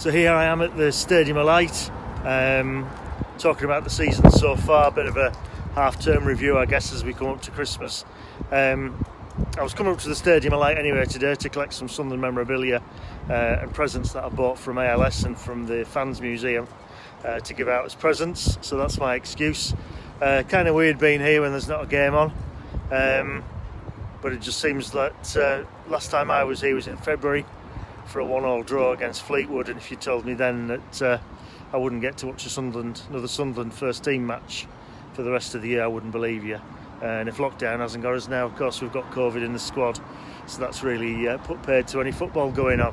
So here I am at the Stadium of Light, talking about the season so far, a bit of a half-term review I guess as we come up to Christmas. I was coming up to the Stadium of Light anyway today to collect some Sunderland memorabilia and presents that I bought from ALS and from the Fans Museum to give out as presents, so that's my excuse. Kind of weird being here when there's not a game on, but it just seems that last time I was here was in February for a 1-1 draw against Fleetwood, and if you told me then that I wouldn't get to watch another Sunderland first team match for the rest of the year, I wouldn't believe you. And if lockdown hasn't got us now, of course we've got COVID in the squad, so that's really put paid to any football going on.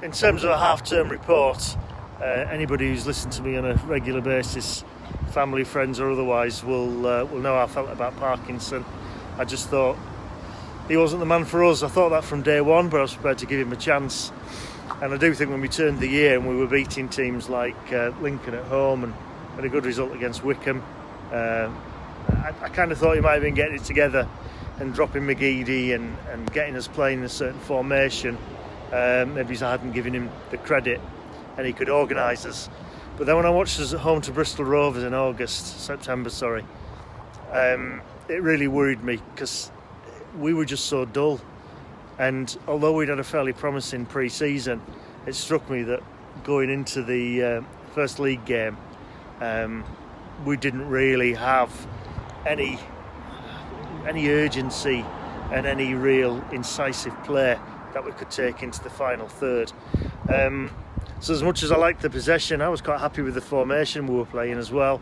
In terms of a half-term report, anybody who's listened to me on a regular basis, family, friends or otherwise, will know how I felt about Parkinson. I just thought he wasn't the man for us. I thought that from day one, but I was prepared to give him a chance. And I do think when we turned the year and we were beating teams like Lincoln at home and had a good result against Wickham, I kind of thought he might have been getting it together and dropping McGeady and getting us playing in a certain formation. Maybe I hadn't given him the credit and he could organise us. But then when I watched us at home to Bristol Rovers in September, it really worried me because we were just so dull. And although we'd had a fairly promising pre-season, it struck me that going into the first league game, we didn't really have any urgency and any real incisive play that we could take into the final third. So as much as I liked the possession, I was quite happy with the formation we were playing as well.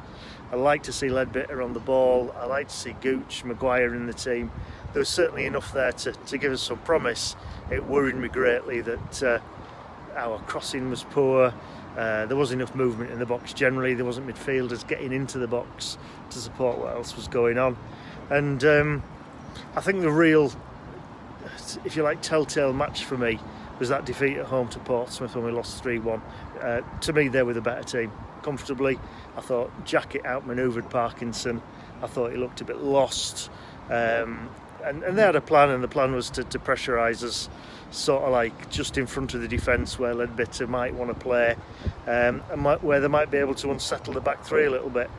I like to see Ledbetter on the ball. I like to see Gooch, Maguire in the team. There was certainly enough there to give us some promise. It worried me greatly that our crossing was poor. There wasn't enough movement in the box generally. There wasn't midfielders getting into the box to support what else was going on. And I think the real, if you like, telltale match for me was that defeat at home to Portsmouth when we lost 3-1. To me, they were the better team, comfortably. I thought Jackett outmanoeuvred Parkinson. I thought he looked a bit lost. And they had a plan, and the plan was to pressurise us sort of like just in front of the defence where Ledbetter might want to play, and where they might be able to unsettle the back three a little bit.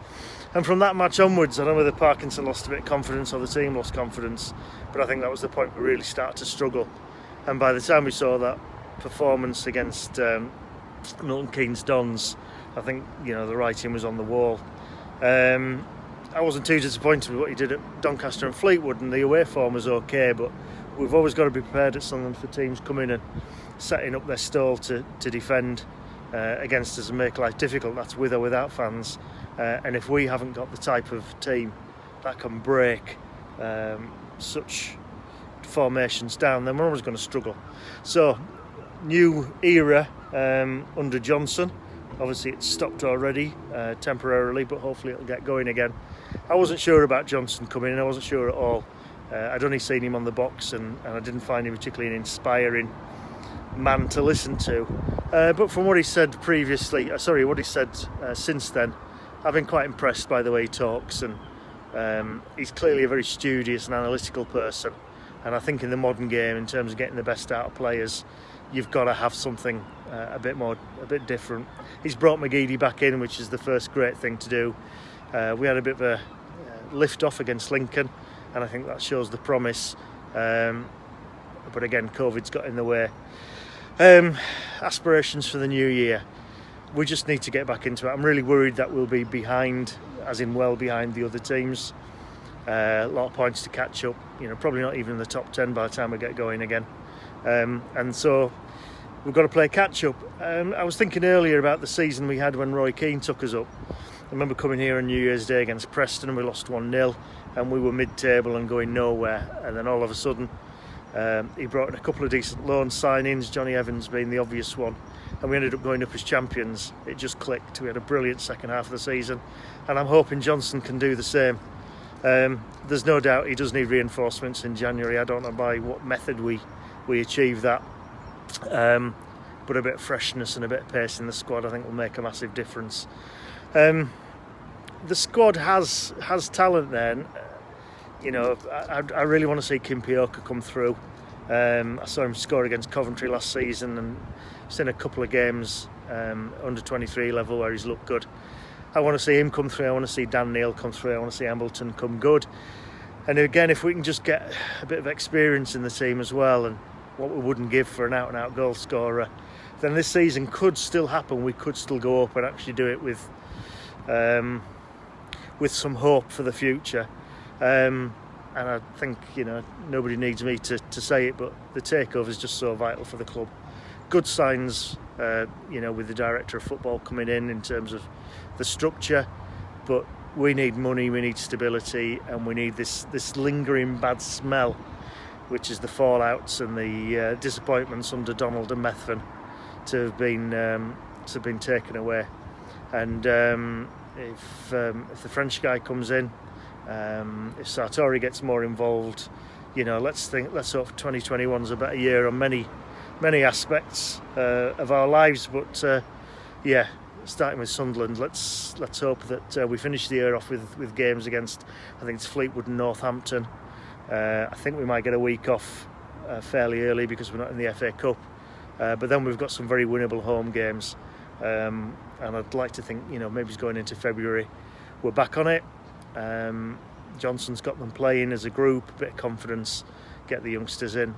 And from that match onwards, I don't know whether Parkinson lost a bit of confidence or the team lost confidence, but I think that was the point we really started to struggle. And by the time we saw that performance against Milton Keynes Dons, I think the writing was on the wall. I wasn't too disappointed with what he did at Doncaster and Fleetwood, and the away form was okay, but we've always got to be prepared at Sunderland for teams coming and setting up their stall to defend against us and make life difficult. That's with or without fans. And if we haven't got the type of team that can break such formations down, then we're always going to struggle. So, new era under Johnson. Obviously it's stopped already temporarily, but hopefully it'll get going again. I wasn't sure about Johnson coming in. I wasn't sure at all. I'd only seen him on the box and I didn't find him particularly an inspiring man to listen to. But from what he said since then, I've been quite impressed by the way he talks, and he's clearly a very studious and analytical person. And I think in the modern game, in terms of getting the best out of players, you've got to have something a bit different. He's brought McGeady back in, which is the first great thing to do. We had a bit of a lift off against Lincoln, and I think that shows the promise. But again, COVID's got in the way. Aspirations for the new year. We just need to get back into it. I'm really worried that we'll be behind, as in well behind the other teams. A lot of points to catch up. Probably not even in the top 10 by the time we get going again. And so we've got to play catch up. I was thinking earlier about the season we had when Roy Keane took us up. I remember coming here on New Year's Day against Preston and we lost 1-0 and we were mid-table and going nowhere, and then all of a sudden he brought in a couple of decent loan signings, Johnny Evans being the obvious one, and we ended up going up as champions. It just clicked. We had a brilliant second half of the season, and I'm hoping Johnson can do the same. There's no doubt he does need reinforcements in January. I don't know by what method we achieve that, but a bit of freshness and a bit of pace in the squad I think will make a massive difference. The squad has talent there. I really want to see Kim Pioka come through. I saw him score against Coventry last season, and seen a couple of games under 23 level where he's looked good. I want to see him come through. I want to see Dan Neil come through. I want to see Hambleton come good. And again, if we can just get a bit of experience in the team as well, and what we wouldn't give for an out-and-out goal scorer, then this season could still happen. We could still go up and actually do it with some hope for the future. And I think, nobody needs me to say it, but the takeover is just so vital for the club. Good signs, with the director of football coming in terms of the structure, but we need money, we need stability, and we need this lingering bad smell, which is the fallouts and the disappointments under Donald and Methven, to have been taken away. And if the French guy comes in, if Sartori gets more involved, let's hope 2021's a better year on many aspects of our lives. But starting with Sunderland, let's hope that we finish the year off with games against, I think it's Fleetwood and Northampton. I think we might get a week off fairly early because we're not in the FA Cup, but then we've got some very winnable home games, and I'd like to think maybe it's going into February we're back on it. Johnson's got them playing as a group, a bit of confidence, get the youngsters in.